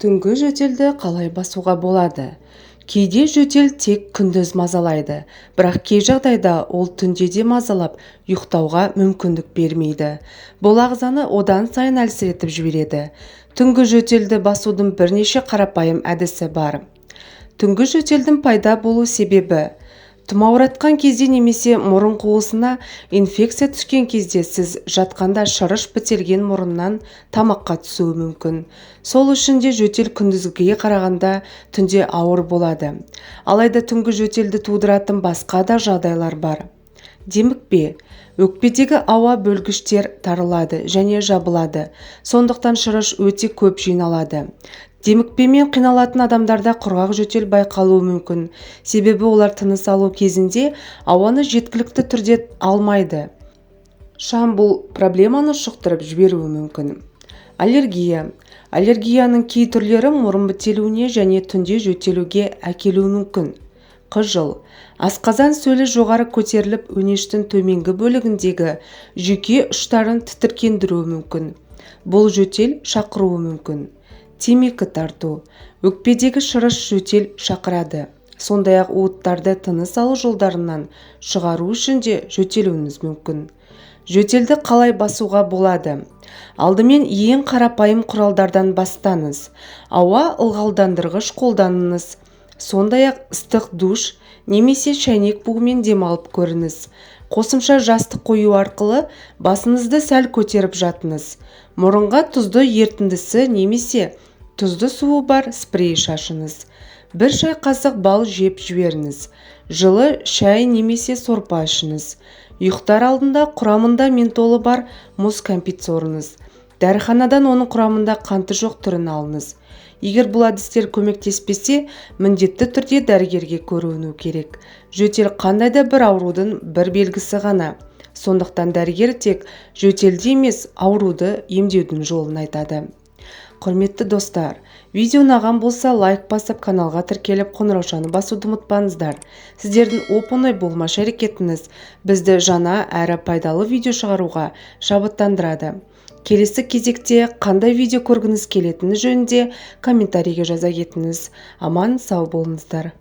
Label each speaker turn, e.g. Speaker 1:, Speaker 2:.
Speaker 1: Түнгі жөтелді қалай басуға болады? Кейде жөтел тек күндіз мазалайды, бірақ кей жағдайда ол түнде де мазалап, ұйықтауға мүмкіндік бермейді. Бұл ағзаны одан сайын әлсіретіп жібереді. Түнгі жөтелді басудың бірнеше қарапайым әдісі бар. Түнгі жөтелдің пайда болу себебі: тұмауратқан кезде немесе мұрын қуысына инфекция түскен кезде сіз жатқанда шырыш бітелген мұрыннан тамаққа түсуі мүмкін. Сол үшін де жөтел күндізгіге қарағанда түнде ауыр болады. Алайда түнгі жөтелді тудыратын басқа да жағдайлар бар. Демікпе: өкпедегі ауа бөлгіштер тарылады және жабылады. Сондықтан шырыш өте көп жиналады. Демікпемен қиналатын адамдарда құрғақ жөтел байқалуы мүмкін, себебі олар тыныс алу кезінде ауаны жеткілікті түрде алмайды. Шам бұл проблеманы шұқтырып жіберуі мүмкін. Аллергия. Аллергияның кей түрлері мұрын бітелуіне және түнде жөтелуге әкелуі мүмкін. Қыжыл. Асқазан сөлі жоғары көтеріліп, өңештің төменгі бөлігіндегі жүйке ұштарын тітіркендіруі мүмкін. Бұл жөтел шақыруы мүмкін. Темекі тарту. Өкпедегі шырыш жөтел шақырады. Сондай-ақ уыттарды тыныс алу жолдарынан шығару үшін де жөтелуіңіз мүмкін. Жөтелді қалай басуға болады? Алдымен ең қарапайым құралдардан бастаңыз. Ауа ылғалдандырғыш қолданыңыз. Сондай-ақ ыстық душ немесе шәйнек буымен демалып көріңіз. Қосымша жастық қою арқылы басыңызды сәл көтеріп жатыңыз. Мұрынға тұзды ертіндісі немесе тұзды суы бар спрей шашыңыз. 1 шай қасық бал жеп жіберіңіз. Жылы шай немесе сорпа ішіңіз. Ұйықтар алдында құрамында ментолы бар мұз кәмпит сорыңыз. Дәріханадан оның құрамында қанты жоқ түрін алыңыз. Егер бұл әдістер көмектеспесе, міндетті түрде дәрігерге көріну керек. Жөтел қандай да бір аурудың бір белгісі ғана. Сондықтан дәрігер тек жөтелді емес, ауруды емдеудің жолын айтады. Құрметті достар, видео ұнаған болса лайк басып, каналға тіркеліп, қоңыраушаны басуды ұмытпаңыздар. Сіздердің оп-оңай болмаш әрекетіңіз бізді жаңа әрі пайдалы видео шығаруға шабыттандырады. Келесі кезекте қандай видео көргіңіз келетіні жөнінде комментарийге жаза кетіңіз. Аман сау болыңыздар.